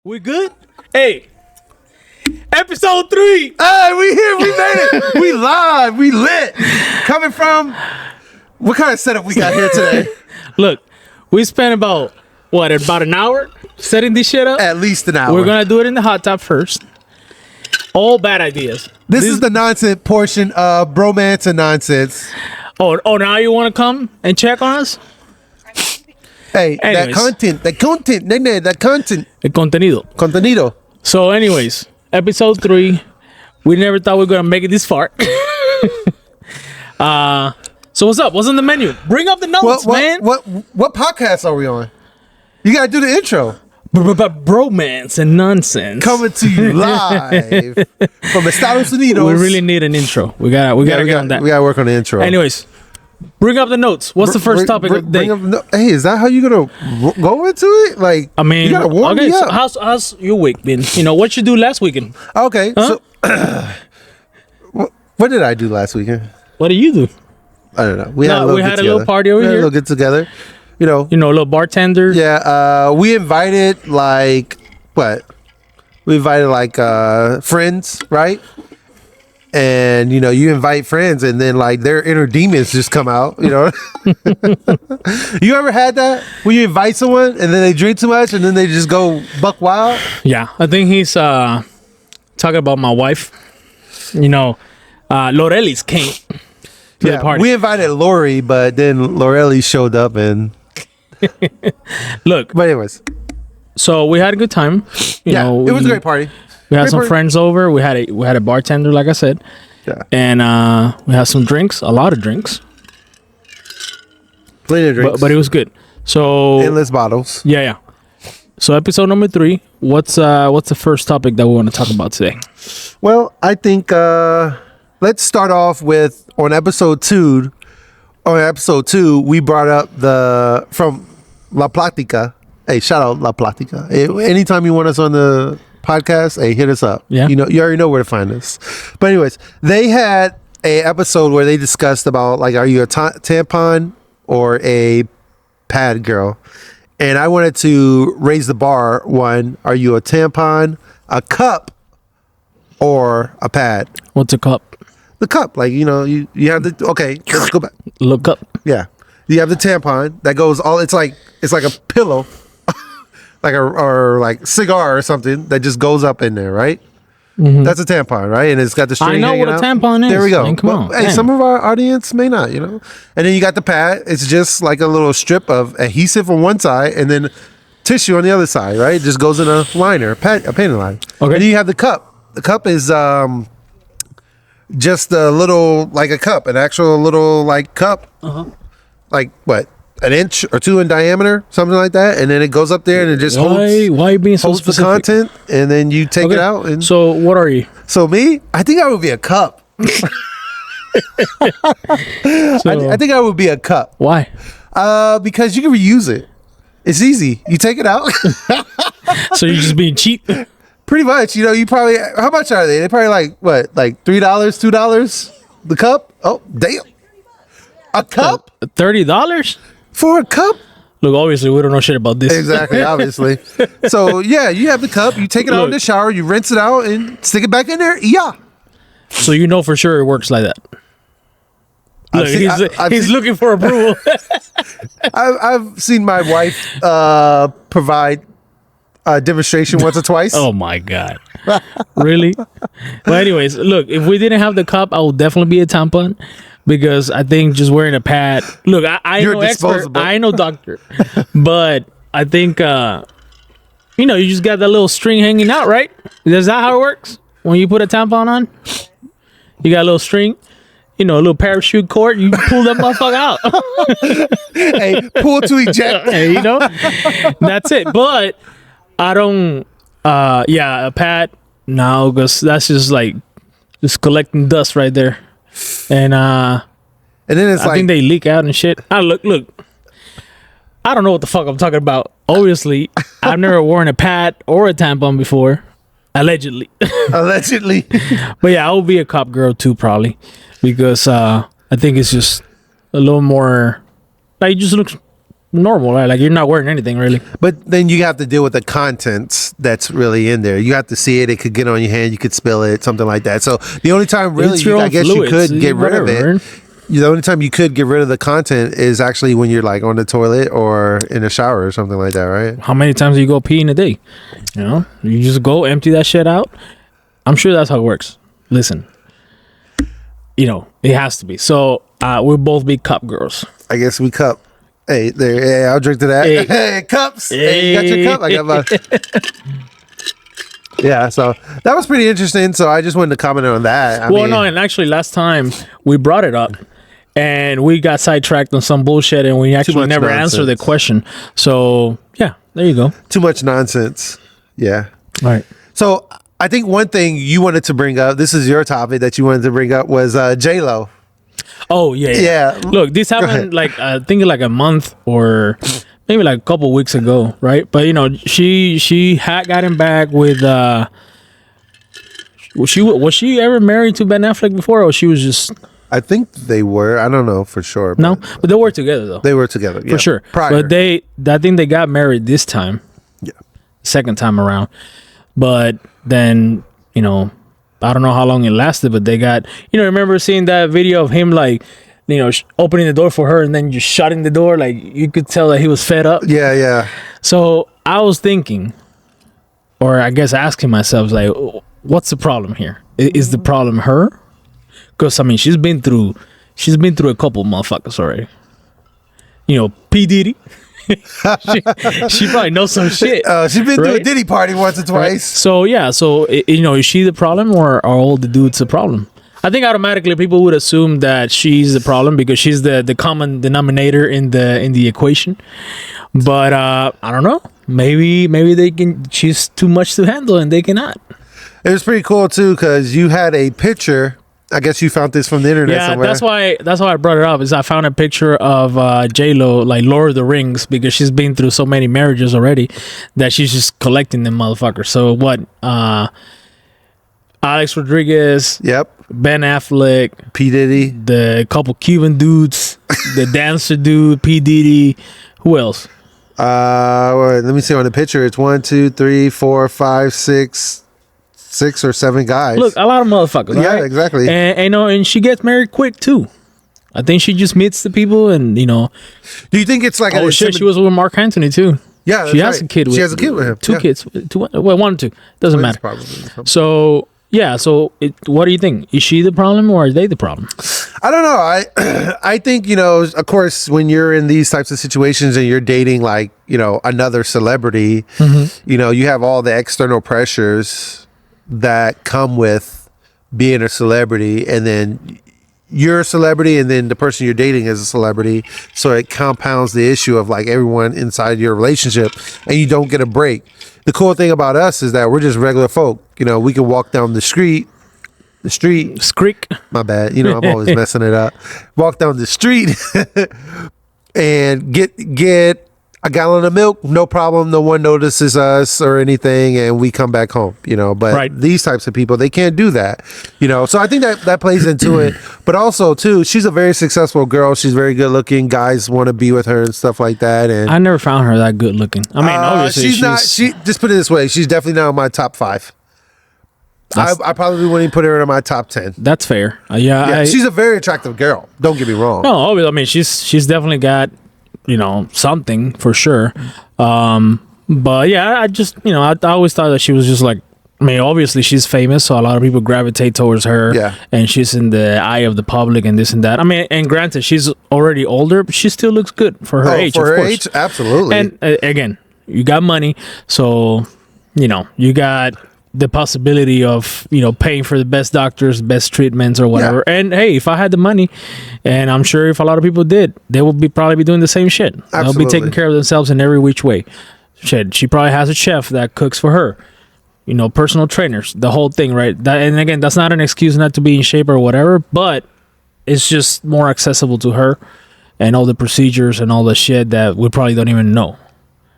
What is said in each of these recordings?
We good? Hey, episode 3. Hey, we here. We made it. We live. We lit. Coming from what kind of setup we got here today? Look, we spent about an hour setting this shit up. At least an hour. We're gonna do it in the hot tub first. All bad ideas. This is the nonsense portion of Bromance and Nonsense. Oh, now you want to come and check on us? Hey, Anyways. that content. El contenido. So, anyways, episode 3. We never thought we were gonna make it this far. So what's up? What's on the menu? Bring up the notes, man. What podcast are we on? You gotta do the intro. Bromance and Nonsense. Coming to you live from Estados Unidos. We really need an intro. We gotta get on that. We gotta work on the intro. Anyways, bring up the notes. What's the first topic of the day? Hey, is that how you gonna go into it? Like, I mean, you gotta warm me up. So how's your week been? You know, what you do last weekend? Okay, Huh? so what did I do last weekend? What do you do? I don't know. We had a little party over we had here. a little get together. You know, a little bartender. yeah. We invited friends, right? And you invite friends, and then like their inner demons just come out. You know, you ever had that when you invite someone and then they drink too much and then they just go buck wild? Yeah, I think he's talking about my wife. Lorelis came to the party. We invited Lori, but then Lorelli showed up and Look, But anyways, so we had a good time. it was a great party. We had Great some party. friends over. We had a bartender, like I said, Yeah, and we had some drinks, a lot of drinks, plenty of drinks, but it was good. So endless bottles. yeah. So episode number 3. What's the first topic that we want to talk about today? Well, I think let's start off with on episode 2. On episode 2, we brought up from La Platica. Hey, shout out La Platica. Hey, anytime you want us on the podcast, hey, hit us up. Yeah. You already know where to find us. But anyways, they had a episode where they discussed about like, are you a tampon or a pad girl? And I wanted to raise the bar. One, are you a tampon, a cup, or a pad? What's a cup? The cup, like you have the let's go back. Look up. Yeah, you have the tampon that goes all. It's like a pillow, or like cigar or something that just goes up in there, right? Mm-hmm. That's a tampon, right? And it's got the string. I know hanging what a out. tampon is. There we go. Man, come on. Hey, Damn. some of our audience may not, And then you got the pad. It's just like a little strip of adhesive on one side and then tissue on the other side, right? It just goes in a liner, a panty liner. Okay. And then you have the cup. The cup is just a little, like a cup, an actual little like cup, like what, an inch or 2 in diameter, something like that, and then it goes up there and it just Why are you being so holds the specific? content, and then you take it out. And So what are you? so me, I think I would be a cup. I think I would be a cup, Why? because you can reuse it. It's easy. You take it out. So you're just being cheap? Pretty much, you probably, how much are they? They probably like what, like $3, $2 the cup? Oh, damn. A cup? $30? For a cup? Look, obviously we don't know shit about this. Exactly, obviously. So yeah, you have the cup, you take it out in the shower, you rinse it out and stick it back in there. Yeah. So you know for sure it works like that. Look, he's looking for approval. I've seen my wife provide a demonstration once or twice. Oh my God. Really? But anyways, look, if we didn't have the cup, I would definitely be a tampon. Because I think just wearing a pad. Look, I You're know expert. disposable. I know doctor. But I think, you just got that little string hanging out, right? Is that how it works? When you put a tampon on, you got a little string, a little parachute cord. You pull that motherfucker out. Hey, pull to eject. Hey, that's it. But I don't, a pad, no, because that's just like, just collecting dust right there. And then it's I think they leak out and shit. Look. I don't know what the fuck I'm talking about. Obviously, I've never worn a pad or a tampon before. Allegedly. allegedly. But yeah, I will be a cop girl too, probably. Because I think it's just a little more, like, it just looks normal, right? Like you're not wearing anything really. But then you have to deal with the contents that's really in there. You have to see it. It could get on your hand. You could spill it, something like that. So the only time really, I guess you could get rid of it. The only time you could get rid of the content is actually when you're like on the toilet or in a shower or something like that, right? How many times do you go pee in a day? You know, you just go empty that shit out. I'm sure that's how it works. Listen, you know, it has to be. So we'll both be cup girls. I guess we cup. Hey, there. Hey, I'll drink to that. Hey, cups. Hey, you got your cup. I got my. Yeah, so that was pretty interesting. So I just wanted to comment on that. No, and actually last time we brought it up and we got sidetracked on some bullshit and we actually never answered the question. So yeah, there you go. Too much nonsense. Yeah. All right. So I think one thing you wanted to bring up, this is your topic that you wanted to bring up, was JLO. Oh, yeah. Look, this happened like, I think like a month or maybe like a couple weeks ago, right? But, you know, she had gotten back with, was she ever married to Ben Affleck before, or she was just... I think they were. I don't know for sure. No, but they were together, though. They were together, yeah. For sure. Prior. But I think they got married this time. Yeah. Second time around. But then, you know, I don't know how long it lasted, but they got, you know, remember seeing that video of him like, you know, opening the door for her and then just shutting the door? Like you could tell that he was fed up. Yeah, yeah. So I was thinking, or I guess asking myself, like, what's the problem here? Is the problem her? Because I mean, she's been through a couple motherfuckers already. You know, P. Diddy. she probably knows some shit. She's been to a Diddy party once or twice. Right? So yeah, you know, is she the problem or are all the dudes the problem? I think automatically people would assume that she's the problem because she's the common denominator in the equation. But I don't know. Maybe they can. She's too much to handle and they cannot. It was pretty cool too because you had a picture. I guess you found this from the internet somewhere. That's why I brought it up. Is I found a picture of JLO, like Lord of the Rings, because she's been through so many marriages already that she's just collecting them motherfuckers. So what? Alex Rodriguez. Yep. Ben Affleck. P. Diddy. The couple Cuban dudes. The dancer dude. P. Diddy. Who else? Let me see on the picture. It's 1, 2, 3, 4, 5, 6 or 7 guys. Look, a lot of motherfuckers. Yeah, right? exactly. And you know, and she gets married quick too. I think she just meets the people, and you know. Do you think it's like? Oh shit, she was with Mark Antony too. Yeah, she has a kid. She has a kid with him. Two kids. Well, 1 or 2 doesn't matter. Probably. So yeah. So what do you think? Is she the problem or are they the problem? I don't know. I think, you know, of course, when you're in these types of situations and you're dating like, you know, another celebrity, you know, you have all the external pressures that come with being a celebrity, and then you're a celebrity and then the person you're dating is a celebrity, so it compounds the issue of like everyone inside your relationship and you don't get a break. The cool thing about us is that we're just regular folk. You know, we can walk down the street, Skreek. my bad, you know, I'm always messing it up, walk down the street and get a gallon of milk, no problem. No one notices us or anything, and we come back home, you know. But these types of people, they can't do that, you know. So I think that plays into it. But also, too, she's a very successful girl. She's very good looking. Guys want to be with her and stuff like that. And I never found her that good looking. I mean, obviously, she's not. She just put it this way: she's definitely not in my top 5. I probably wouldn't put her in my top 10. That's fair. She's a very attractive girl. Don't get me wrong. No, I mean, she's definitely got, you know, something for sure. But yeah, I just, you know, I always thought that she was just like, I mean, obviously she's famous, so a lot of people gravitate towards her. Yeah. And she's in the eye of the public and this and that. I mean, and granted, she's already older, but she still looks good for her age. For her age, absolutely. And again, you got money, so, you know, you got the possibility of, you know, paying for the best doctors, best treatments or whatever. Yeah. And hey, if I had the money, and I'm sure if a lot of people did, they would probably be doing the same shit. Absolutely. They'll be taking care of themselves in every which way. Shit, she probably has a chef that cooks for her, you know, personal trainers, the whole thing, right? And again, that's not an excuse not to be in shape or whatever, but it's just more accessible to her and all the procedures and all the shit that we probably don't even know.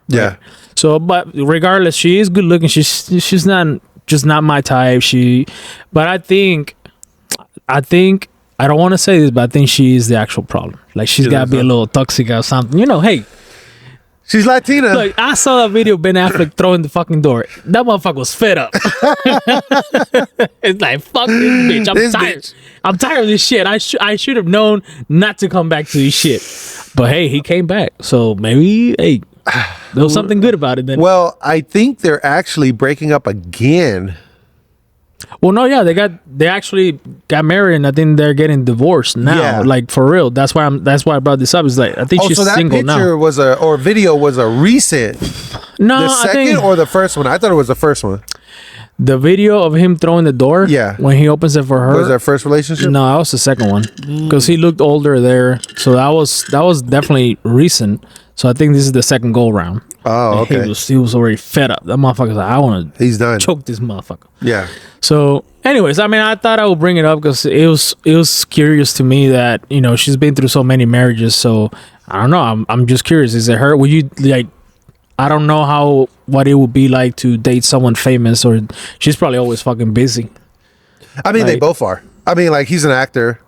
Yeah. Right? So, but regardless, she is good looking. She's not just not my type. But I think I don't want to say this, but I think she is the actual problem. Like she's got to be a little toxic or something. You know, hey, She's Latina. Look, I saw that video of Ben Affleck throwing the fucking door. That motherfucker was fed up. It's like, fuck this bitch. I'm tired. I'm tired of this shit. I should have known not to come back to this shit. But hey, he came back. So maybe, hey, there was something good about it then. Well, I think they're actually breaking up again. Well, no, yeah, they actually got married, and I think they're getting divorced now. Yeah. Like for real. That's why I brought this up. It's like I think she's so that single now. picture was video was a recent. No, The second I think or the first one? I thought it was the first one. the video of him throwing the door. Yeah. When he opens it for her. Was that first relationship? No, that was the second one because he looked older there. So that was definitely recent. So I think this is the second go round. Oh, And okay. He was already fed up. That motherfucker's like, I want to He's done. choke this motherfucker. Yeah. So, anyways, I mean, I thought I would bring it up because it was curious to me that she's been through so many marriages. So I don't know. I'm just curious. Is it her? Would you like? I don't know what it would be like to date someone famous, or she's probably always fucking busy. I mean, they Like- both are. I mean, like he's an actor.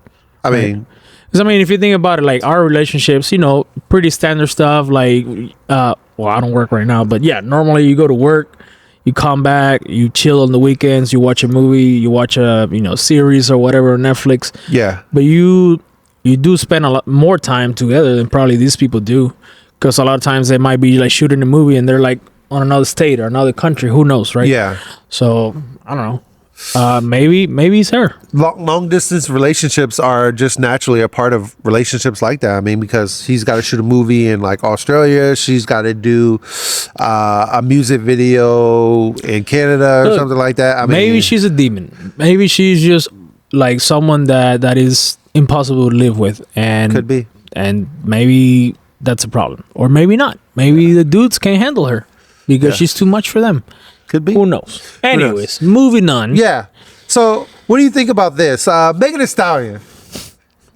I mean, Because I mean, if you think about it, like our relationships, pretty standard stuff. Like, well, I don't work right now, but yeah, normally you go to work, you come back, you chill on the weekends, you watch a movie, you watch a series or whatever on Netflix. yeah. But you do spend a lot more time together than probably these people do, because a lot of times they might be like shooting a movie and they're like on another state or another country. Who knows, right? Yeah. So I don't know. Maybe it's her. Long distance relationships are just naturally a part of relationships like that. I mean, because he's got to shoot a movie in like Australia, she's got to do a music video in Canada or Look, something like that. I mean, Maybe she's a demon. Maybe she's just like someone that is impossible to live with, and could be. and maybe that's a problem, or maybe not. Maybe the dudes can't handle her because she's too much for them. Could be. Who knows? Anyways, moving on. Yeah. So, what do you think about this? Megan Thee Stallion.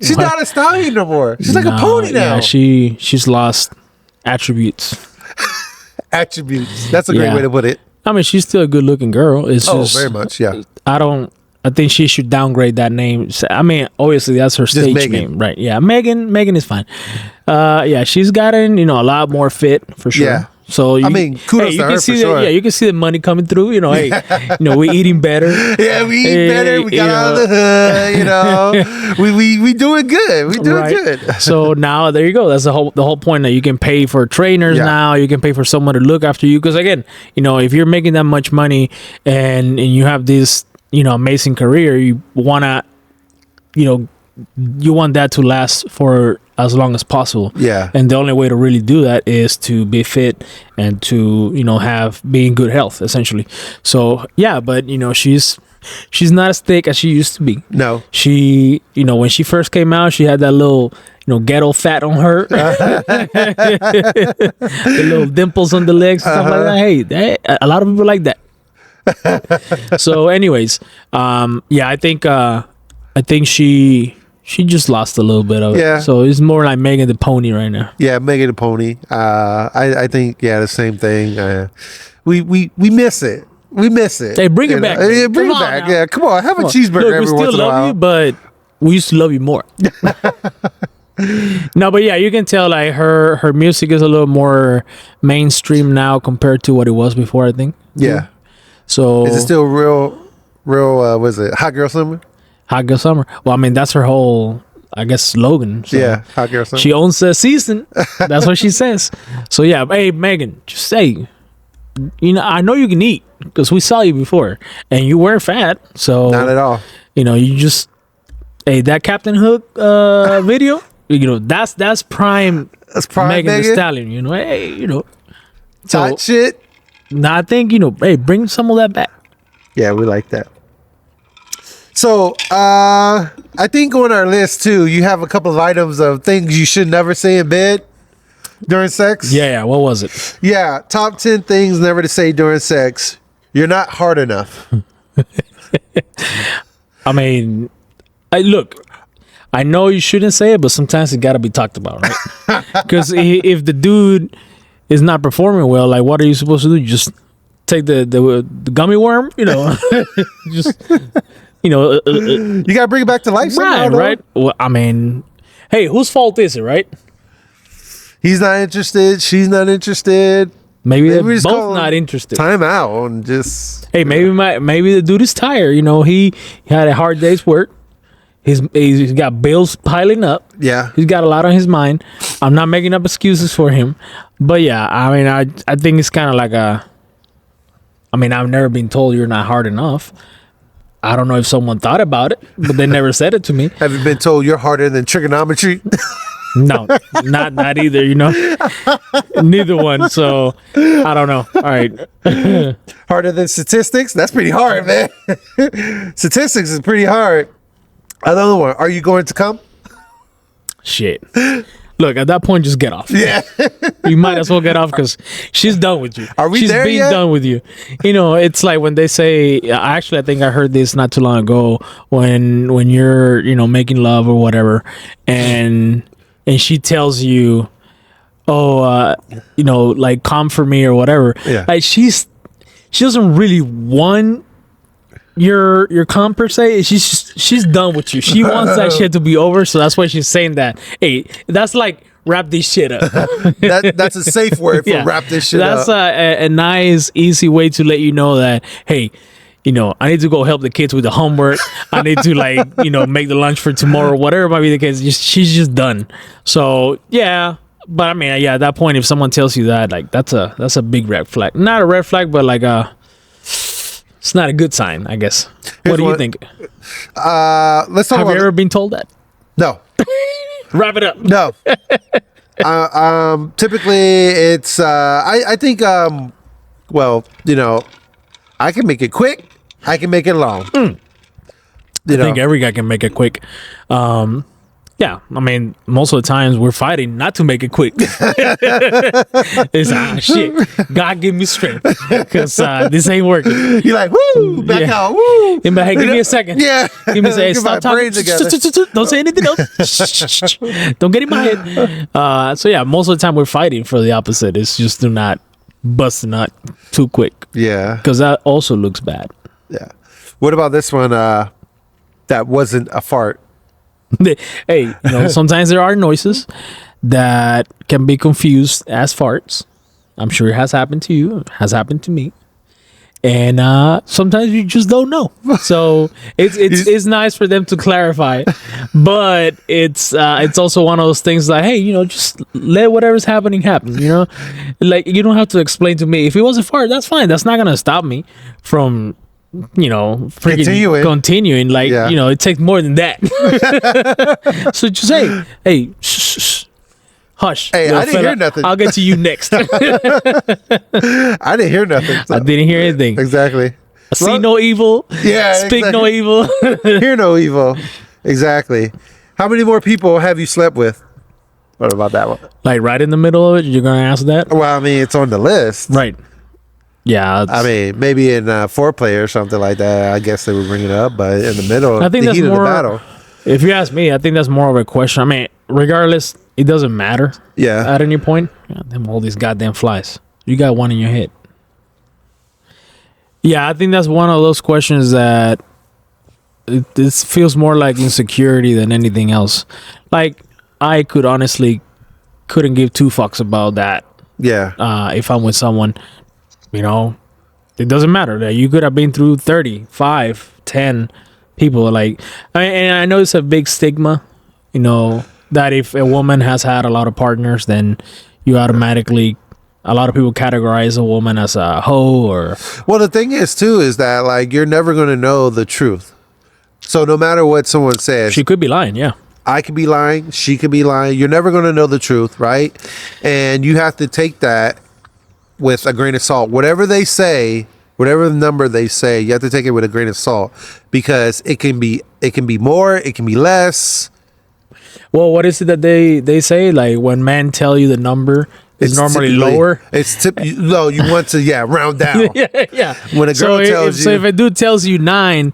She's not a stallion no more. She's like a pony now. Yeah, she's lost attributes. Attributes. That's a great Yeah. way to put it. I mean, she's still a good-looking girl. It's Oh, just very much. Yeah. I think she should downgrade that name. I mean, obviously that's her stage Megan. name, right? Yeah, Megan is fine. Yeah, she's gotten a lot more fit for sure. Yeah. So I mean, kudos you to can her see for the, sure. Yeah, you can see the money coming through. Hey, we eating better. Yeah, we eat Hey, better. We got out of the hood. We doing good. We doing Right. good. So now there you go. That's the whole point, that you can pay for trainers Yeah. now. You can pay for someone to look after you. Because again, if you're making that much money and you have this amazing career, you wanna you want that to last for as long as possible. Yeah. And the only way to really do that is to be fit and to be in good health, essentially. So yeah, but she's not as thick as she used to be. No. She, when she first came out, she had that little, ghetto fat on her, the little dimples on the legs, and stuff like that. Hey, a lot of people like that. So, anyways, yeah, I think she just lost a little bit of it. Yeah. So it's more like Megan the Pony right now. Yeah, Megan the Pony. I think the same thing. We miss it. We miss it. Hey, bring it back. Yeah, bring Come it on back. now. Yeah, come on. Have a cheeseburger Look, we every still once in a love while. you, but we used to love you more. No, but yeah, you can tell like her music is a little more mainstream now compared to what it was before, I think. Yeah. So Is it still real? Was it Hot Girl Summer? Hot Girl Summer? Well, I mean, that's her whole, I guess, slogan. So Yeah, Hot Girl Summer. she owns the season. That's what she says. So yeah, hey Megan, just say, I know you can eat because we saw you before and you weren't fat. So Not at all. you just, hey, that Captain Hook video, that's prime. That's prime Megan Thee Megan. Stallion. Hey, Hot shit. Now I think hey, bring some of that back. Yeah, we like that. So, I think on our list too, you have a couple of items of things you should never say in bed during sex. Yeah. What was it? Yeah, top 10 things never to say during sex. You're not hard enough. I mean, look. I know you shouldn't say it, but sometimes it got to be talked about, right? Because if the dude is not performing well, like what are you supposed to do? Just take the gummy worm, just You gotta bring it back to life somehow, right, though. right. Well, I mean, hey, whose fault is it, right? He's not interested. She's not interested. Maybe we they're just call both him not interested. Time out and just. Hey, maybe the dude is tired. You know, he had a hard day's work. He's got bills piling up. Yeah. He's got a lot on his mind. I'm not making up excuses for him, but yeah, I mean, I think it's kind of like I've never been told you're not hard enough. I don't know if someone thought about it, but they never said it to me. Have you been told you're harder than trigonometry? No, not either. You know, neither one. So I don't know. All right, Harder than statistics? That's pretty hard, man. Statistics is pretty hard. Another one. Are you going to come? shit. Look, at that point, just get off. Yeah. You might as well get off because she's done with you. Are we she's there being yet? done with you. You know, it's like when they say, actually, I think I heard this not too long ago when you're, you know, making love or whatever, and she tells you, oh, you know, like, come for me or whatever. Yeah. Like, she doesn't really want your com per se. She's done with you. She wants that shit to be over, so that's why she's saying that. Hey, that's like, wrap this shit up. That's a safe word for wrap this shit that's up. a nice, easy way to let you know that, hey, you know, I need to go help the kids with the homework. I need to, like, you know, make the lunch for tomorrow, whatever might be the case. She's just done. So yeah, but I mean, yeah, at that point, if someone tells you that, like, that's a big red flag. Not a red flag, but like it's not a good sign, I guess. What do you think? Let's talk Have about you ever been told that? No. Wrap it up. No. Typically it's I think well, you know, I can make it quick, I can make it long. I think every guy can make it quick. Yeah, I mean, most of the times we're fighting not to make it quick. It's shit. God give me strength because this ain't working. You're like, woo, back out, woo. But hey, give me a second. Yeah. Give me a second. Get my Stop talking. brain together. Don't say anything else. Don't get in my head. So yeah, most of the time we're fighting for the opposite. It's just do not bust a nut too quick. Yeah. Because that also looks bad. Yeah. What about this one? That wasn't a fart. Hey, you know, sometimes there are noises that can be confused as farts. I'm sure it has happened to you. It has happened to me. And sometimes you just don't know. So it's nice for them to clarify. But it's also one of those things like, hey, you know, just let whatever's happening happen, you know? Like, you don't have to explain to me. If it was a fart, that's fine. That's not going to stop me from, you know, freaking continuing. Like, yeah. You know, it takes more than that. So just hey, shh, hush. Hey, I didn't hear nothing. I'll get to you next. I didn't hear nothing. So. I didn't hear anything. Exactly. I see no evil. Yeah. Speak exactly. no evil. Hear no evil. Exactly. How many more people have you slept with? What about that one? Like right in the middle of it, you're gonna ask that? Well, I mean, it's on the list. Right. Yeah. I mean, maybe in foreplay or something like that, I guess they would bring it up. But in the middle, I think the that's heat of the more. battle. If you ask me, I think that's more of a question. I mean, regardless, it doesn't matter. Yeah. At any point, damn, all these goddamn flies. You got one in your head. Yeah, I think that's one of those questions that this feels more like insecurity than anything else. Like, I couldn't give two fucks about that. Yeah. If I'm with someone, you know, it doesn't matter that you could have been through 30, 5, 10 people. Like, and I know it's a big stigma, you know, that if a woman has had a lot of partners, then you automatically, a lot of people categorize a woman as a hoe or. Well, the thing is too is that like you're never going to know the truth. So no matter what someone says, She could be lying, yeah. I could be lying, she could be lying. You're never going to know the truth, right? And you have to take that with a grain of salt. Whatever they say, whatever number they say, you have to take it with a grain of salt because it can be more, it can be less. Well, what is it that they say? Like when men tell you the number, it's normally typically- lower. No, you want to round down. Yeah. When a girl tells you, So if a dude tells you 9,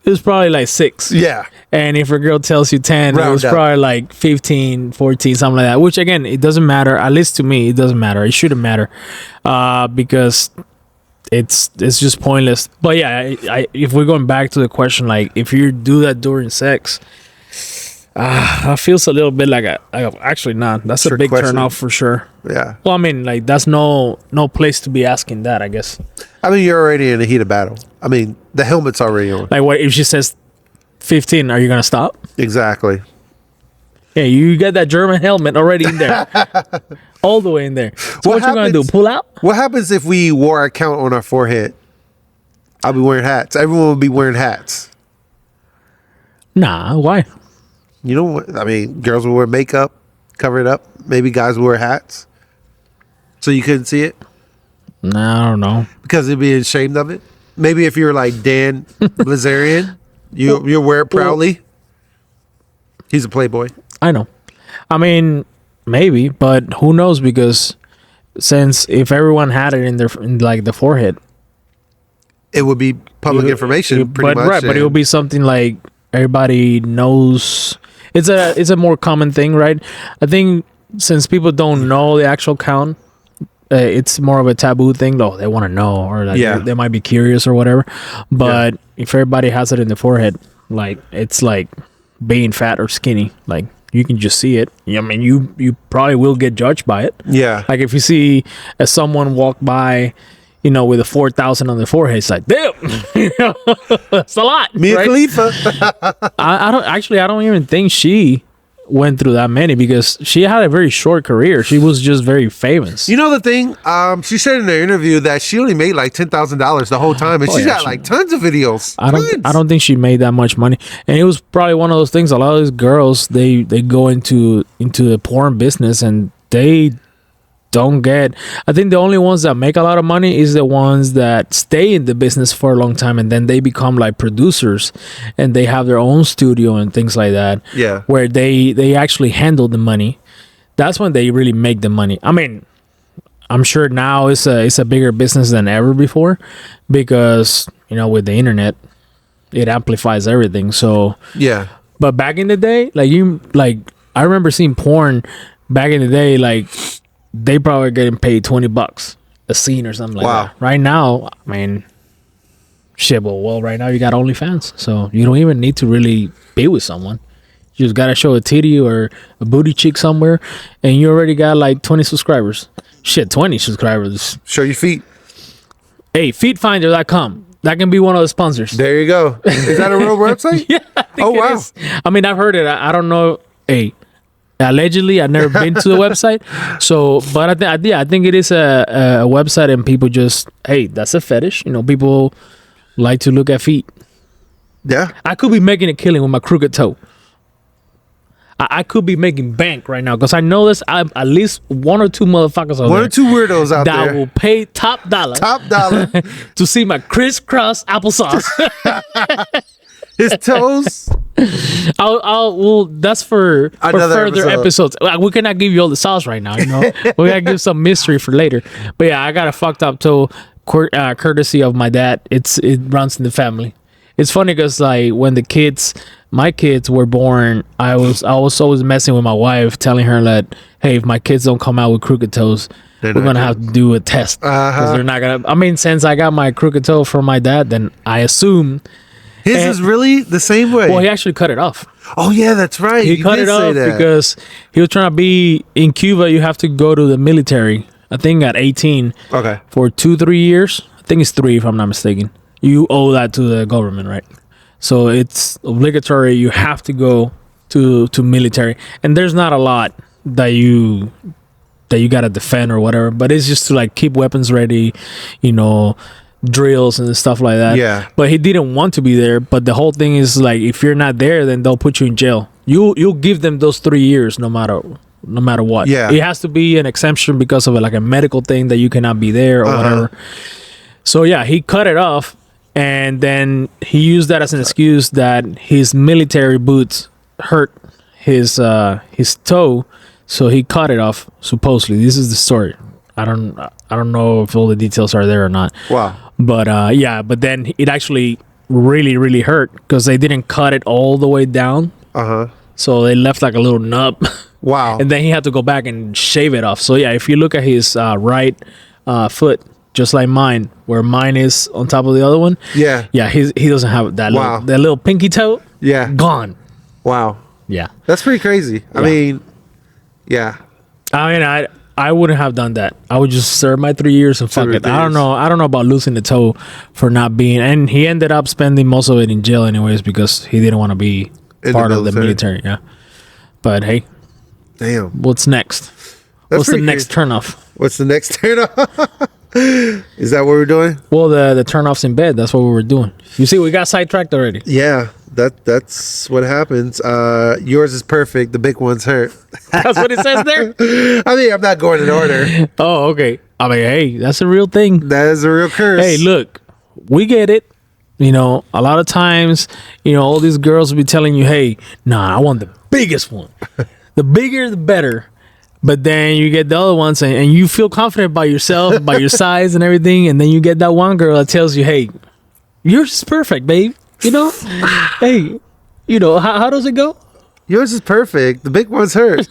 it was probably like 6. yeah, And if a girl tells you 10, it Round was up. probably like 15, 14, something like that. Which again, it doesn't matter. At least to me, it doesn't matter. It shouldn't matter, because it's just pointless. But yeah, if we're going back to the question, like if you do that during sex, That feels a little bit like actually not. That's a Trick big question. turn off for sure. Yeah. Well, I mean, like that's no place to be asking that, I guess. I mean, you're already in the heat of battle. I mean, the helmet's already on. Like, what if she says 15? Are you gonna stop? Exactly. Yeah, you got that German helmet already in there, all the way in there. So what you gonna do? Pull out? What happens if we wore a count on our forehead? I'll be wearing hats. Everyone will be wearing hats. Nah, why? You know what? I mean, girls will wear makeup, cover it up. Maybe guys will wear hats. So you couldn't see it? Nah, I don't know. Because they'd be ashamed of it? Maybe if you're like Dan Blazarian, you'll wear it proudly. He's a playboy. I know. I mean, maybe, but who knows? Because since if everyone had it in like the forehead, It would be public information, pretty much. Right, but it would be something like everybody knows. It's a more common thing, right? I think since people don't know the actual count, it's more of a taboo thing, though. They want to know, or like they might be curious or whatever. But if everybody has it in the forehead, like it's like being fat or skinny. Like you can just see it. I mean, you probably will get judged by it. Yeah. Like if you see someone walk by, you know, with a 4,000 on their forehead, it's like, damn, that's a lot. Mia Khalifa. I don't even think she went through that many because she had a very short career. She was just very famous. You know the thing? She said in her interview that she only made like $10,000 the whole time, and she's got like tons of videos. I don't think she made that much money, and it was probably one of those things. A lot of these girls they go into the porn business and they don't get. I think the only ones that make a lot of money is the ones that stay in the business for a long time and then they become like producers and they have their own studio and things like that. Yeah, where they actually handle the money. That's when they really make the money. I mean, I'm sure now it's a bigger business than ever before because, you know, with the internet, it amplifies everything. So yeah, but back in the day, I remember seeing porn back in the day, like. They probably getting paid $20 a scene or something like that. Right now, I mean, shit. Well, right now you got OnlyFans, so you don't even need to really be with someone. You just gotta show a titty or a booty cheek somewhere, and you already got like 20 subscribers. Shit, 20 subscribers. Show your feet. Hey, feetfinder.com. That can be one of the sponsors. There you go. Is that a real website? Yeah. I think it is. I mean, I've heard it. I don't know. Hey. Allegedly, I've never been to the website, so but I think it is a website, and people just that's a fetish. You know, people like to look at feet. Yeah, I could be making a killing with my crooked toe. I could be making bank right now because I know there's at least one or two motherfuckers out there. One or two weirdos out there that will pay top dollar to see my crisscross applesauce. His toes. Well, that's for further episodes. We cannot give you all the sauce right now, you know. We gotta give some mystery for later. But yeah, I got a fucked up toe, courtesy of my dad. It runs in the family. It's funny because like when my kids were born, I was always messing with my wife, telling her that, hey, if my kids don't come out with crooked toes, we're gonna have to do a test because they're not gonna. I mean, since I got my crooked toe from my dad, then I assume. His is really the same way. Well, he actually cut it off. Oh yeah, that's right. He cut it off because he was trying to be in Cuba. You have to go to the military. I think at 18. Okay. For 2-3 years. I think it's 3 if I'm not mistaken. You owe that to the government, right? So it's obligatory. You have to go to military, and there's not a lot that you gotta defend or whatever. But it's just to like keep weapons ready, you know. Drills and stuff like that. Yeah. But he didn't want to be there. But the whole thing is like if you're not there, then they'll put you in jail. You'll give them those 3 years no matter what. Yeah. It has to be an exemption because of like a medical thing that you cannot be there or whatever. So yeah, he cut it off and then he used that as an excuse that his military boots hurt his toe, so he cut it off supposedly. This is the story. I don't know if all the details are there or not. Wow. But but then it actually really, really hurt because they didn't cut it all the way down. So they left like a little nub. Wow. And then he had to go back and shave it off. So yeah, if you look at his right foot, just like mine, where mine is on top of the other one. Yeah. Yeah, he doesn't have that that little pinky toe. Yeah. Gone. Wow. Yeah. That's pretty crazy. I mean, yeah. I wouldn't have done that. I would just serve my 3 years and fuck it. I don't know about losing the toe for not being. And he ended up spending most of it in jail anyways because he didn't want to be part of the military. Yeah. But hey, damn. What's next? What's the next turnoff? What's the next turnoff? Is that what we're doing? Well, the turnoffs in bed. That's what we were doing. You see, we got sidetracked already. Yeah, that's what happens. Yours is perfect. The big one's hurt. That's what it says there. I mean, I'm not going in order. Oh, okay. I mean, hey, that's a real thing. That is a real curse. Hey, look, we get it. You know, a lot of times, you know, all these girls will be telling you, hey, nah, I want the biggest one. The bigger, the better. But then you get the other ones and you feel confident by yourself, by your size and everything. And then you get that one girl that tells you, hey, yours is perfect, babe. You know, hey, you know, how does it go? Yours is perfect. The big one's hurt.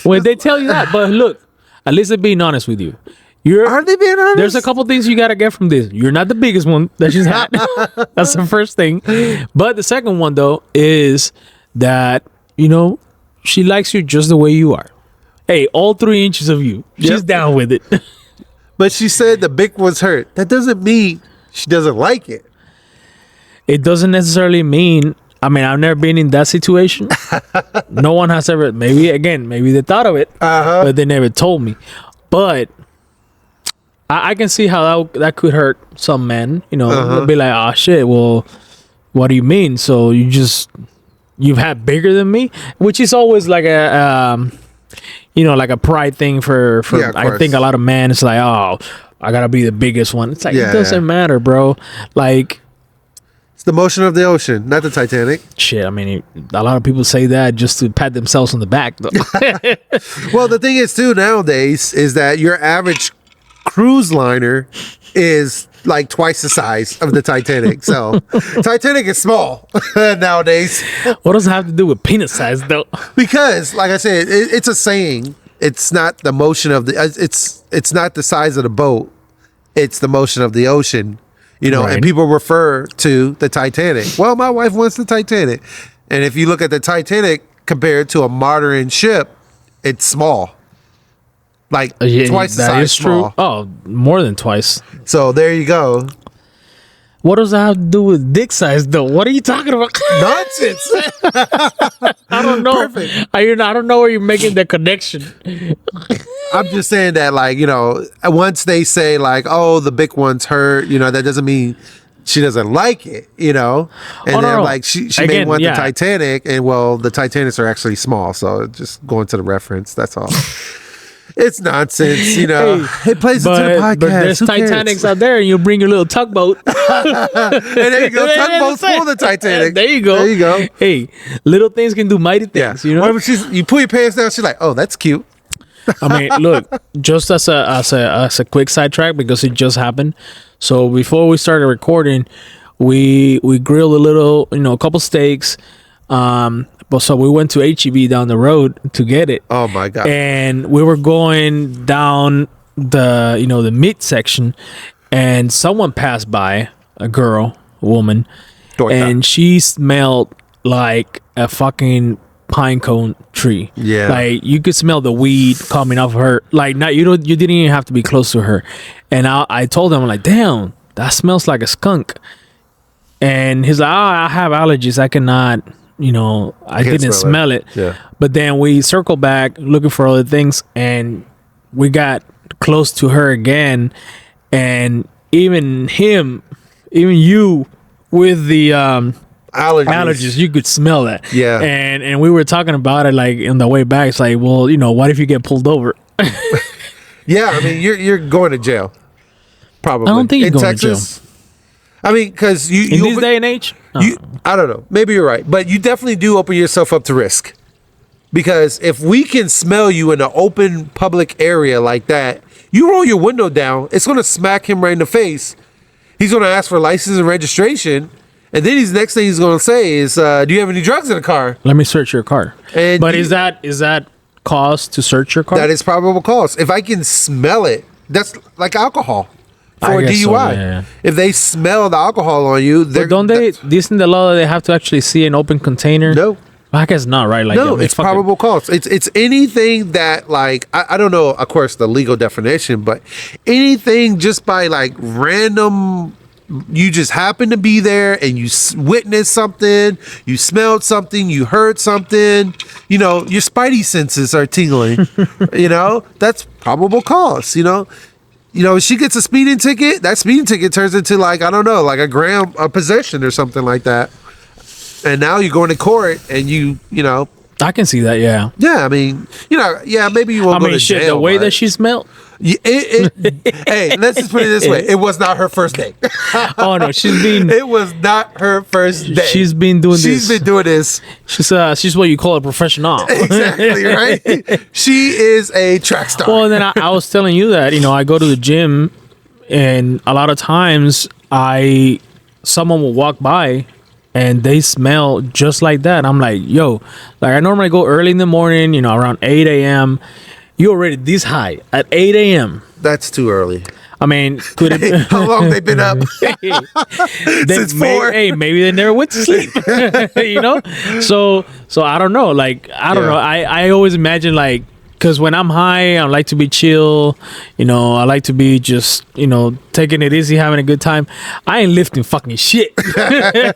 When they tell you that, but look, at least they're being honest with you. Are they being honest? There's a couple things you got to get from this. You're not the biggest one that she's had. That's the first thing. But the second one, though, is that, you know, she likes you just the way you are. Hey, all 3 inches of you. She's down with it. But she said the big one's hurt. That doesn't mean she doesn't like it. It doesn't necessarily mean, I mean, I've never been in that situation. No one has ever, maybe they thought of it, but they never told me. But I can see how that could hurt some men. You know, they'll be like, oh, shit, well, what do you mean? So you've had bigger than me, which is always like a you know, like a pride thing for I think a lot of men. It's like, oh, I gotta be the biggest one. It's like, it doesn't matter, bro. Like, it's the motion of the ocean, not the Titanic. Shit, I mean, a lot of people say that just to pat themselves on the back, though. Well, the thing is too nowadays is that your average cruise liner is like twice the size of the Titanic. So Titanic is small nowadays. What does it have to do with penis size, though? Because, like I said, it's a saying. It's not the motion of the. It's not the size of the boat. It's the motion of the ocean. You know, and people refer to the Titanic. Well, my wife wants the Titanic, and if you look at the Titanic compared to a modern ship, it's small. Like twice the size. That is true. Oh, more than twice. So there you go. What does that have to do with dick size, though? What are you talking about? Nonsense. I don't know. Perfect. I don't know where you're making the connection. I'm just saying that, like, you know, once they say, like, oh, the big one's hurt, you know, that doesn't mean she doesn't like it, you know? And then, like, she may want the Titanic, and, well, the Titanics are actually small, so just going to the reference, that's all. It's nonsense, you know. Hey, it plays into the podcast. But there's Titanics out there, and you bring your little tugboat. And there you go. Tugboat's full of the Titanic. There you go. There you go. Hey, little things can do mighty things, you know? Well, you pull your pants down, she's like, oh, that's cute. I mean, look, just as a quick sidetrack, because it just happened. So before we started recording, we grilled a couple steaks. But so we went to HEB down the road to get it. Oh my God. And we were going down the meat section, and someone passed by, a woman, and she smelled like a fucking pine cone tree. Yeah. Like, you could smell the weed coming off of her. Like, you didn't even have to be close to her. And I told him, I'm like, damn, that smells like a skunk. And he's like, oh, I have allergies. I cannot, I didn't smell it. Yeah. But then we circled back looking for other things, and we got close to her again. And even you with the allergies, you could smell that. Yeah. And we were talking about it, like, on the way back. It's like, well, what if you get pulled over? Yeah, I mean, you're going to jail. Probably. I don't think you're going Texas, to jail. I mean, because in this day and age, I don't know. Maybe you're right, but you definitely do open yourself up to risk. Because if we can smell you in an open public area like that, you roll your window down, it's going to smack him right in the face. He's going to ask for license and registration, and then next thing he's going to say is, "Do you have any drugs in the car?" Let me search your car. But is that cause to search your car? That is probable cause. If I can smell it, that's like alcohol. for a guess so, DUI. yeah. If they smell the alcohol on you, But don't they? Isn't the law that they have to actually see an open container? No. I guess not, right? Like, No, I mean, it's fuck it. probable cause. It's anything that, like, I don't know, of course, the legal definition, but anything just by like random, you just happen to be there and you witnessed something, you smelled something, you heard something, you know, your spidey senses are tingling. You know, that's probable cause. You know, if she gets a speeding ticket, that speeding ticket turns into, like, I don't know, like a gram of possession or something like that. And now you're going to court, and you know. I can see that, yeah. Yeah, I mean, maybe you won't go to jail. The way but that she smelled. Hey, let's just put it this way: it was not her first date. Oh no, It was not her first date. She's been doing this. She's what you call a professional. Exactly, right? She is a track star. Well, and then I was telling you that, I go to the gym, and a lot of times someone will walk by and they smell just like that. I'm like, yo, like, I normally go early in the morning, around 8 a.m. You already this high at 8 a.m. That's too early. I mean, could it? How long they been up? Since 4. Maybe they never went to sleep. So I don't know. Like, I don't know. I always imagine, like, because when I'm high, I like to be chill. I like to be just, taking it easy, having a good time. I ain't lifting fucking shit.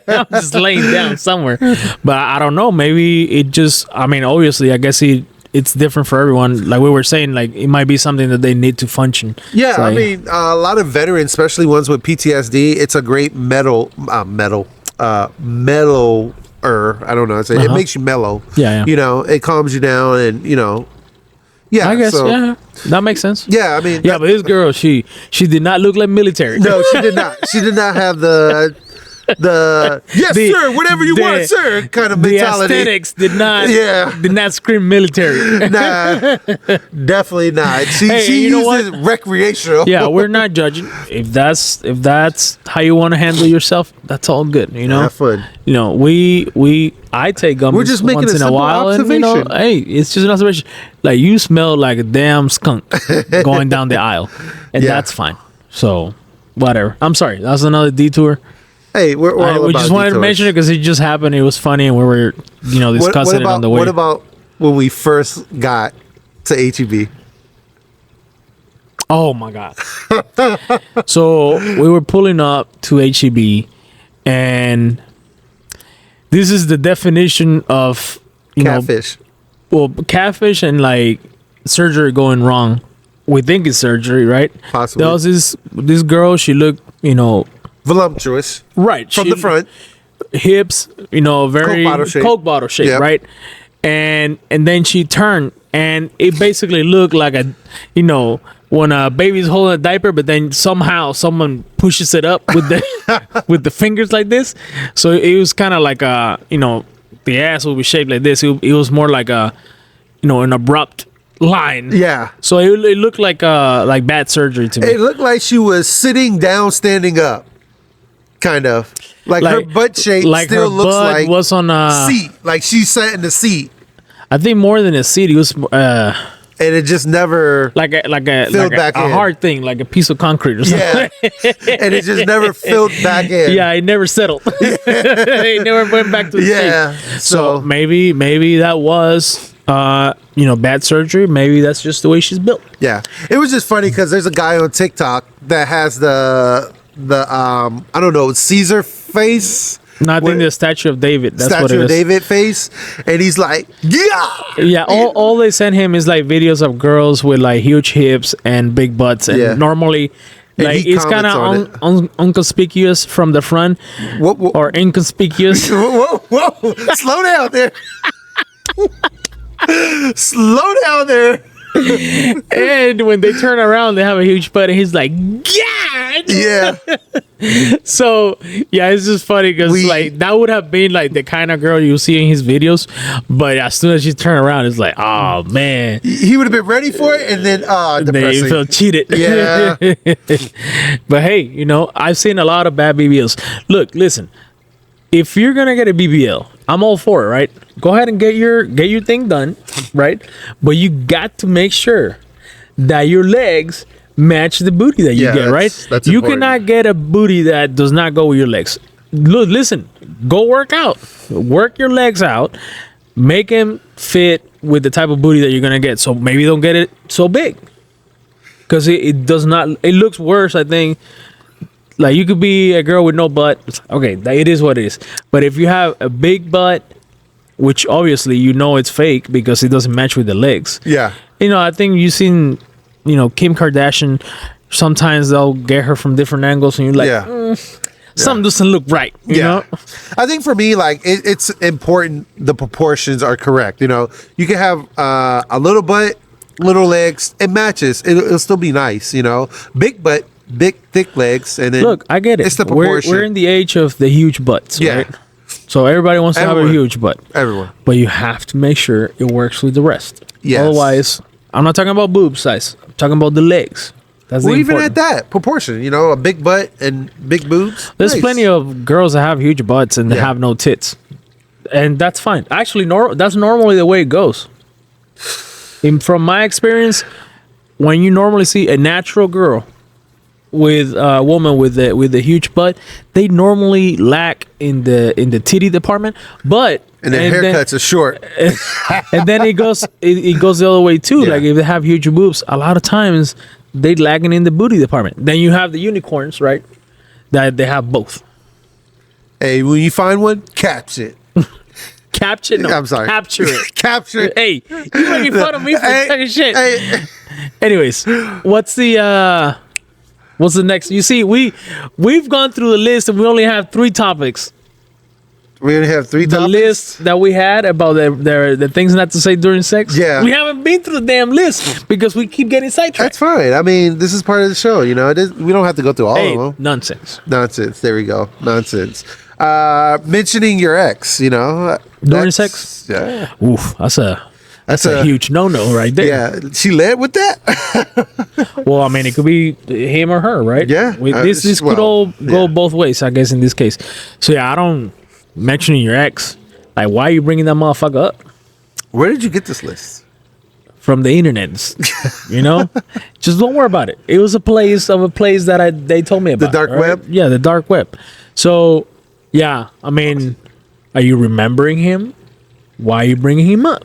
I'm just laying down somewhere. But I don't know. Maybe it just, obviously, I guess it's different for everyone. Like we were saying, like, it might be something that they need to function. Yeah, So, a lot of veterans, especially ones with PTSD, it's a great mellower. I don't know. It makes you mellow. Yeah. It calms you down, and yeah. I guess, that makes sense. Yeah, Yeah, but this girl, she did not look like military. No, she did not. She did not have the yes, sir, whatever you want, sir, kind of mentality. The aesthetics did not scream military. Nah, definitely not. She uses recreational. Yeah, we're not judging. If that's how you want to handle yourself, that's all good. Have fun. I take gummies. We're just making once a in a simple while, observation. and hey, it's just an observation. Like, you smell like a damn skunk going down the aisle, and that's fine. So, whatever. I'm sorry. That was another detour. Hey, we just wanted to mention it because it just happened. It was funny, and we were, discussing it on the way. What about when we first got to HEB? Oh my god! So we were pulling up to HEB, and this is the definition of catfish. Catfish and, like, surgery going wrong. We think it's surgery, right? Possibly. There was this girl. She looked, voluptuous, right from the front, hips, very Coke bottle shape, yep. right? And then she turned, and it basically looked like when a baby's holding a diaper, but then somehow someone pushes it up with the with the fingers like this. So it was kind of like the ass will be shaped like this. It was more like an abrupt line. Yeah. So it looked like bad surgery to me. It looked like she was sitting down, standing up, kind of like her butt shape. Like still her looks butt like was on a seat, like she sat in the seat. I think more than a seat, it was and it just never like a back in. hard thing, like a piece of concrete or something. Yeah. And it just never filled back in. Yeah, it never settled. It never went back to the seat. So maybe that was bad surgery. Maybe that's just the way she's built. Yeah, it was just funny because there's a guy on TikTok that has the I don't know, Caesar face. No, I think the Statue of David. That's what it is. Statue of David face, and he's like, yeah. All they send him is like videos of girls with like huge hips and big butts, and normally, like, it's kind of inconspicuous from the front, or inconspicuous. Whoa! Slow down there. Slow down there. And when they turn around, they have a huge butt, and he's like, yeah. So it's just funny because like that would have been like the kind of girl you see in his videos, but as soon as she turned around, it's like, oh man, he would have been ready for it, and then they feel cheated. Yeah. But hey, I've seen a lot of bad BBLs. Look, listen, if you're gonna get a BBL, I'm all for it, right? Go ahead and get your thing done, right? But you got to make sure that your legs match the booty that you Yeah, get, right? that's You important. cannot get a booty that does not go with your legs. Look, listen, go work out. Work your legs out. Make them fit with the type of booty that you're going to get. So maybe don't get it so big. Because it does not, it looks worse, I think. Like, you could be a girl with no butt. Okay, it is what it is. But if you have a big butt, which obviously you know it's fake because it doesn't match with the legs. Yeah. I think you've seen, Kim Kardashian. Sometimes they'll get her from different angles, and you're like, Yeah. something doesn't look right. You know? I think for me, like it's important the proportions are correct. You can have a little butt, little legs. It matches. It'll still be nice. Big butt, big thick legs, and then Look, I get it. It's the proportion. We're in the age of the huge butts, Yeah. right? So everybody wants to have a Everyone. huge butt. Everyone. But you have to make sure it works with the rest. Yes. Otherwise, I'm not talking about boob size. I'm talking about the legs. That's Well, the even important. at that proportion, a big butt and big boobs. There's nice. plenty of girls that have huge butts and they Yeah. have no tits, and that's fine. Actually, that's normally the way it goes. From my experience, when you normally see a natural girl with a woman with a huge butt, they normally lack in the titty department, but and their haircuts are short. and then it goes the other way too. Yeah. Like if they have huge boobs, a lot of times they lagging in the booty department. Then you have the unicorns, right? That they have both. Hey, when you find one, catch it. Capture? No, I'm sorry. Capture it. Capture it. Hey, you making fun of me for talking shit. Hey. Anyways, what's the next? You see, we've gone through the list and we only have 3 topics. We're gonna have 3 The topics. list that we had about the things not to say during sex. Yeah. We haven't been through the damn list because we keep getting sidetracked. That's fine. I mean, this is part of the show. We don't have to go through all Hey, of them. nonsense. Nonsense. There we go. Nonsense. Mentioning your ex. During that's- sex? Yeah. Oof, that's a That's a huge no-no right there. Yeah. She led with that. Well, I mean, it could be him or her, right? Yeah. This could Well, all go yeah. both ways, I guess, in this case. So yeah, I don't mentioning your ex. Like, why are you bringing that motherfucker up Where did you get this list? from the internet? Just don't worry about it. It was a place that they told me about. dark right? web? Yeah, the dark web. So yeah, I mean, are you remembering him? Why are you bringing him up?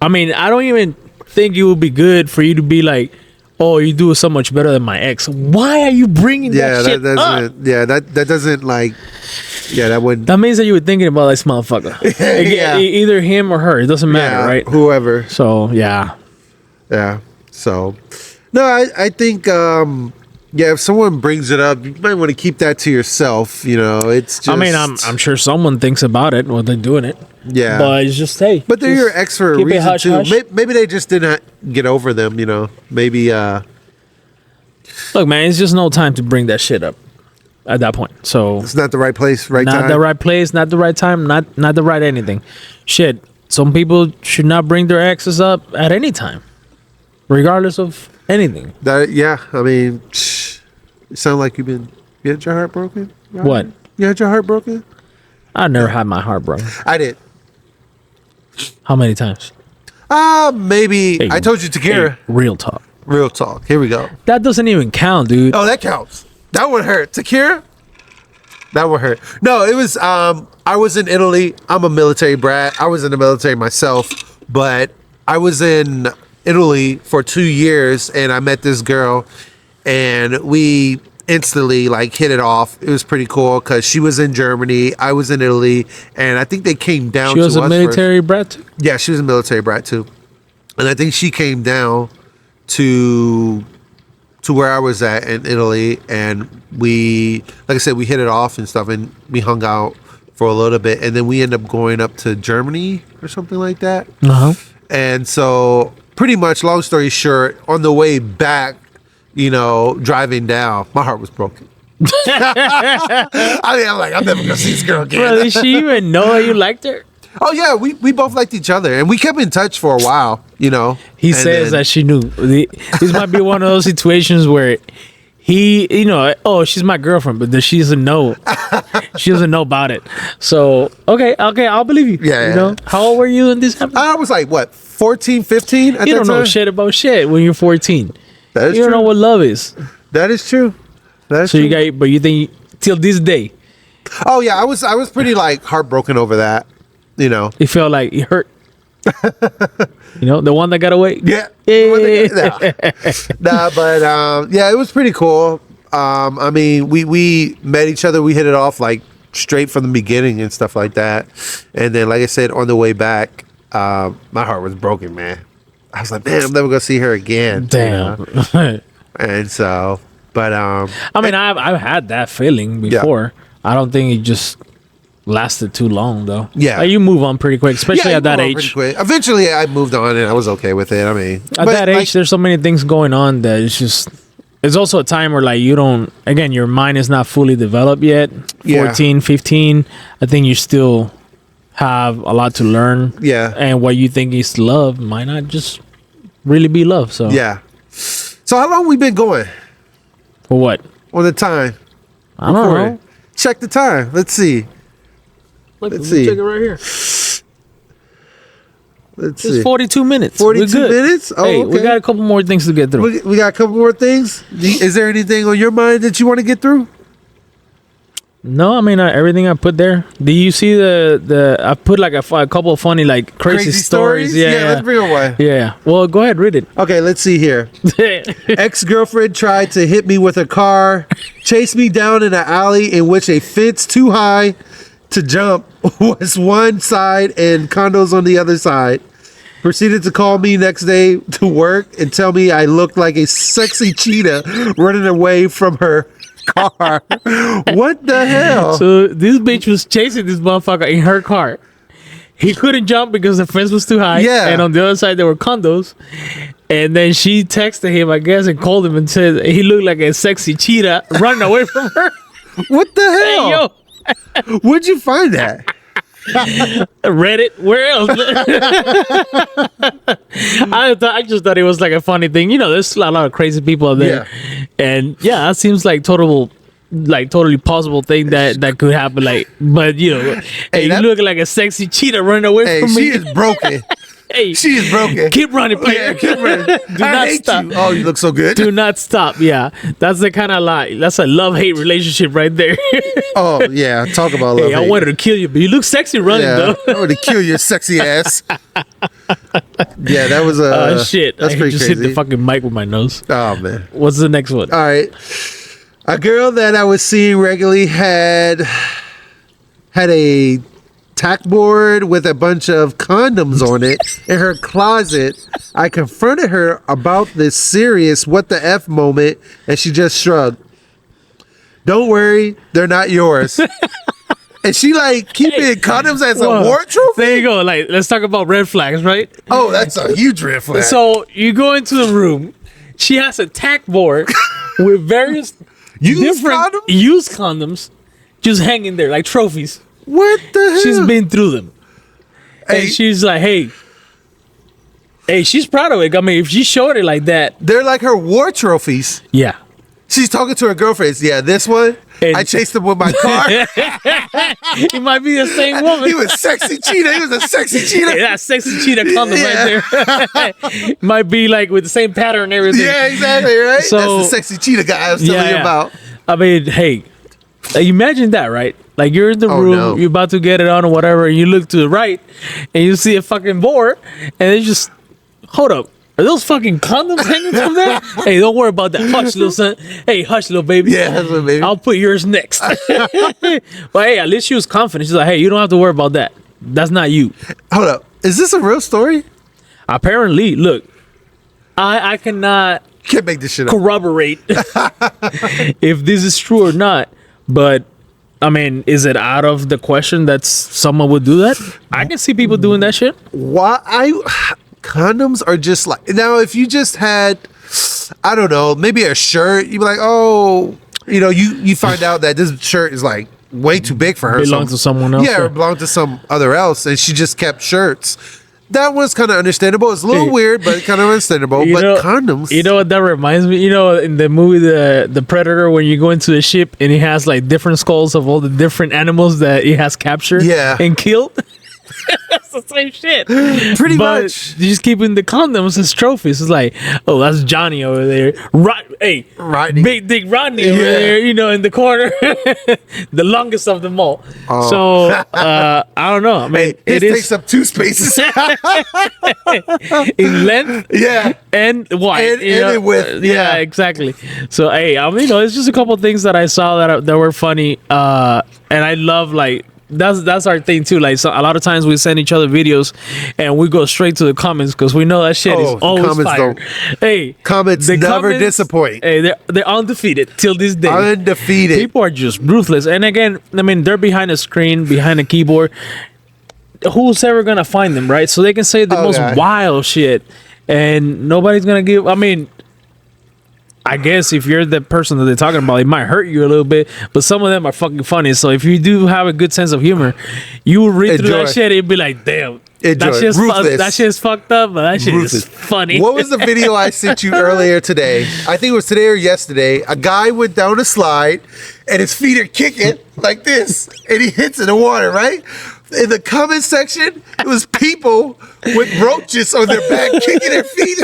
I mean, I don't even think it would be good for you to be like, oh, you do so much better than my ex. Why are you bringing Yeah, that shit that up? doesn't. Yeah, that doesn't like. Yeah, that wouldn't. That means that you were thinking about this motherfucker. Yeah. Either him or her. It doesn't matter, Yeah, right? whoever. So, yeah. Yeah. So, no, I think, if someone brings it up, you might want to keep that to yourself. It's just. I mean, I'm sure someone thinks about it while they're doing it. Yeah. But it's just, hey. But they're just your ex for a keep it reason hush, too. hush. Maybe they just didn't get over them. Maybe. Look, man, it's just no time to bring that shit up at that point. So, It's not the right place, right not time. the right place, not the right time, not the right anything. Shit, some people should not bring their exes up at any time, regardless of anything. I mean, you sound like you had your heart broken. Right? What? You had your heart broken? I never had my heart broken. I did. How many times? Maybe. Hey, I told you, Takira. hey, real talk. Real talk. Here we go. That doesn't even count, dude. Oh, that counts. That would hurt. Takira? That would hurt. No, it was, I was in Italy. I'm a military brat. I was in the military myself, but I was in Italy for 2 years and I met this girl and we instantly hit it off. It was pretty cool because she was in Germany. I was in Italy and I think they came down She was to a us military brat. first. Yeah, she was a military brat too. And I think she came down to where I was at in Italy, and we, like I said, we hit it off and stuff, and we hung out for a little bit, and then we ended up going up to Germany or something like that. Uh huh. And so, pretty much, long story short, on the way back, driving down, my heart was broken. I'm like, I'm never gonna see this girl again. Bro, did she even know that you liked her? Oh yeah, we both liked each other, and we kept in touch for a while. He And says then- that she knew. This might be one of those situations where he, she's my girlfriend, but she doesn't know. She doesn't know about it. So, okay, I'll believe you. Yeah. How old were you when this happened? I was like, what, 14, 15? You don't know shit about shit when you're 14. That is You true. don't know what love is. That is true. That's So true. you think till this day, Oh yeah, I was pretty like heartbroken over that. You know. it felt like it hurt. The one that got away. Yeah. Yeah. Nah, but yeah, it was pretty cool. I mean, we met each other. We hit it off like straight from the beginning and stuff like that. And then, like I said, on the way back, my heart was broken, man. I was like, man, I'm never gonna see her again. Damn. And so, but I mean, I've had that feeling before. I don't think it just lasted too long, though. Yeah. Like, you move on pretty quick, especially you at that move on pretty age. quick. Eventually, I moved on and I was okay with it. I mean, At that age, there's so many things going on that it's just. It's also a time where, like, you don't. Again, your mind is not fully developed yet. 14, 15. I think you still have a lot to learn. Yeah. And what you think is love might not just really be love. So yeah. So how long we been going for what? on the time? I don't know. Check the time. Let's see. Look, Let's let me see. check it right here. Let's It's see. 42 minutes. 42 We're good. minutes? Oh, Hey, okay. we got a couple more things to get through. We got a couple more things. Is there anything on your mind that you want to get through? No, I mean everything I put there. Do you see the? I put like a couple of funny like crazy stories. Yeah, let's bring one. yeah. Well, go ahead, read it. Okay, let's see here. Ex-girlfriend tried to hit me with a car, chased me down in an alley in which a fence too high to jump was one side and condos on the other side. Proceeded to call me next day to work and tell me I looked like a sexy cheetah running away from her car. What the hell? So this bitch was chasing this motherfucker in her car. He couldn't jump because the fence was too high. Yeah. And on the other side there were condos. And then she texted him, I guess, and called him and said he looked like a sexy cheetah running away from her. What the Hey, hell? yo, Where'd you find that? Reddit, where else? I just thought it was like a funny thing. There's a lot of crazy people out there. Yeah. And yeah, that seems like totally possible thing that could happen. Like, but hey, you that- look like a sexy cheetah running away Hey, from she me. is broken. Hey, She is broken. keep running, player. Yeah, keep running. Do I not hate stop. you. Oh, you look so good. Do not stop. Yeah, that's the kind of that's a love-hate relationship right there. Oh yeah, talk about love. Hey, I hate. wanted to kill you, but you look sexy running Yeah, though. I want to kill your sexy ass. Yeah, that was Shit, That's I pretty just crazy. hit the fucking mic with my nose. Oh man. What's the next one? All right. A girl that I was seeing regularly had a tack board with a bunch of condoms on it in her closet. I confronted her about this serious what the F moment, and she just shrugged. Don't worry, they're not yours. And she like keeping condoms as a Whoa. war trophy? There you go. Like, let's talk about red flags, right? Oh, that's a huge red flag. So you go into the room. She has a tack board with various Used condoms? used condoms just hanging there like trophies. What the hell? She's been through them. Hey. And she's like, hey, she's proud of it. I mean, if she showed it like that, They're like her war trophies. yeah. She's talking to her girlfriends. Yeah, this one, And- I chased him with my car. It might be the same woman. He was sexy cheetah. He was a sexy Hey, cheetah. that sexy cheetah condom right there. Might be like with the same pattern and everything. Yeah, exactly, right? So- That's the sexy cheetah guy I was telling you about. I mean, hey, like, imagine that, right? Like you're in the room, no. you're about to get it on or whatever, and you look to the right and you see a fucking board, and it's just, hold up. Are those fucking condoms hanging from there? Hey, don't worry about that. Hush, little son. Hey, hush, little baby. Yeah, that's what, baby. I'll put yours next. But hey, at least she was confident. She's like, hey, you don't have to worry about that. That's not you. Hold up. Is this a real story? Apparently, look, I cannot Can't make this shit up. corroborate if this is true or not, but I mean, is it out of the question that someone would do that? I can see people doing that shit. Why? Condoms are just like, now if you just had, I don't know, maybe a shirt, you'd be like, oh, you find out that this shirt is like way too big for her. Belongs to someone else, Yeah, yeah. or belonged to some other else, and she just kept shirts. That was kind of understandable. It's a little Hey. weird, but kind of understandable. You But know- condoms. You know what that reminds me? In the movie the Predator, when you go into a ship and he has like different skulls of all the different animals that he has captured Yeah. and killed. That's the same shit. Pretty But much. you're just keeping the condoms as trophies. It's like, oh, that's Johnny over there. Hey, Rodney. Big Dick Rodney over Yeah. there, in the corner. The longest of them all. Oh. So, I don't know. I mean, Hey, it it is takes up 2 spaces. in length Yeah. and wide. And in width. Yeah, Yeah. exactly. So, hey, I mean, it's just a couple of things that I saw that were funny. And I love, like, that's our thing too. Like, so a lot of times we send each other videos and we go straight to the comments because we know that shit Oh, is the always comments fire. Hey, Comments the never disappoint. Hey, they're undefeated till this day. Undefeated. People are just ruthless. And again, I mean, they're behind a screen, behind a keyboard. Who's ever gonna find them, right? So they can say the most God. wild shit, and nobody's gonna give. I mean, I guess if you're the person that they're talking about, it might hurt you a little bit, but some of them are fucking funny. So if you do have a good sense of humor, you will read through that Enjoy. shit and be like, damn, Enjoy. that Ruthless. shit's fucked up, but that shit Ruthless. is funny. What was the video I sent you earlier today? I think it was today or yesterday. A guy went down a slide and his feet are kicking like this, and he hits in the water, right? In the comment section, it was people with roaches on their back kicking their feet.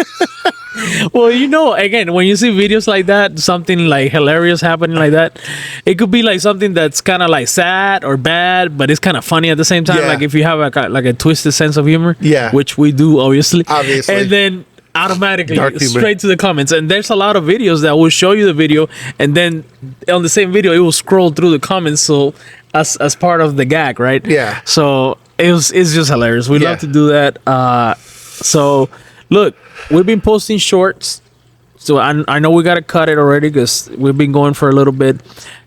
Well, again, when you see videos like that, something like hilarious happening like that, it could be like something that's kind of like sad or bad, but it's kind of funny at the same time. Yeah. Like if you have like a twisted sense of humor, Yeah. which we do obviously, Obviously. and then automatically Dark humor. straight to the comments. And there's a lot of videos that will show you the video, and then on the same video, it will scroll through the comments. So as part of the gag, right? Yeah. So it's just hilarious. We Yeah. love to do that. So look, we've been posting shorts. So I know we got to cut it already because we've been going for a little bit,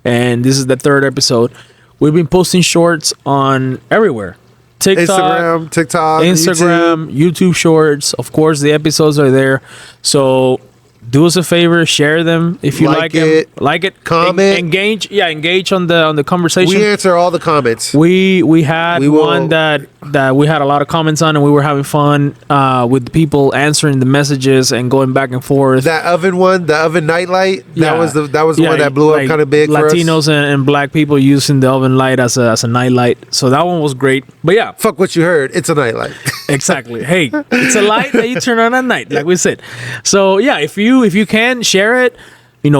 and this is the 3rd episode. We've been posting shorts on everywhere. TikTok, TikTok, Instagram, YouTube Shorts. Of course, the episodes are there. So do us a favor, share them if you like it, them. Like it, comment. engage. Yeah, engage on the conversation. We answer all the comments. We had We will- one that we had a lot of comments on, and we were having fun with the people answering the messages and going back and forth. That oven one, the oven nightlight, Yeah. that was the one that blew like up kind of big for us. Latinos and black people using the oven light as a night light. So that one was great. But yeah, Fuck what you heard. It's a nightlight. exactly. Hey, it's a light that you turn on at night, like we said. So yeah, if you can share it,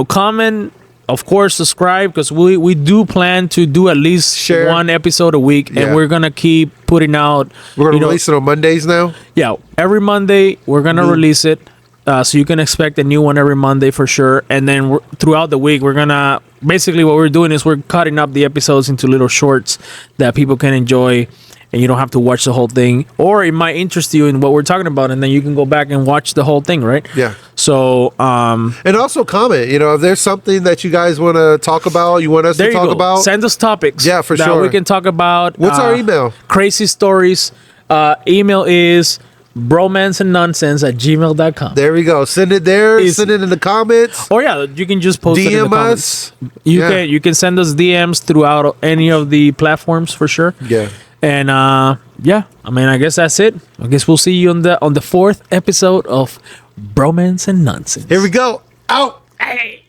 comment. Of course, subscribe because we do plan to do at least Share. one episode a week, Yeah. and we're gonna keep putting out. We're gonna release it on Mondays now. Yeah, every Monday we're gonna release it, so you can expect a new one every Monday for sure. And then throughout the week, we're gonna basically what we're doing is we're cutting up the episodes into little shorts that people can enjoy, and you don't have to watch the whole thing, or it might interest you in what we're talking about, and then you can go back and watch the whole thing, right? Yeah. So And also comment, if there's something that you guys want to talk about, you want us there to you talk go. about. Send us topics. Yeah, for that sure. we can talk about. What's our email? Crazy stories. Email is bromancenonnonsense@gmail.com. There we go. Send it there. Send it in the comments. Or yeah, you can just post it in the DM comments. us. You can send us DMs throughout any of the platforms for sure. Yeah. And yeah, I mean, I guess that's it. I guess we'll see you on the 4th episode of Bromance and Nonsense. Here we go. Out. Hey.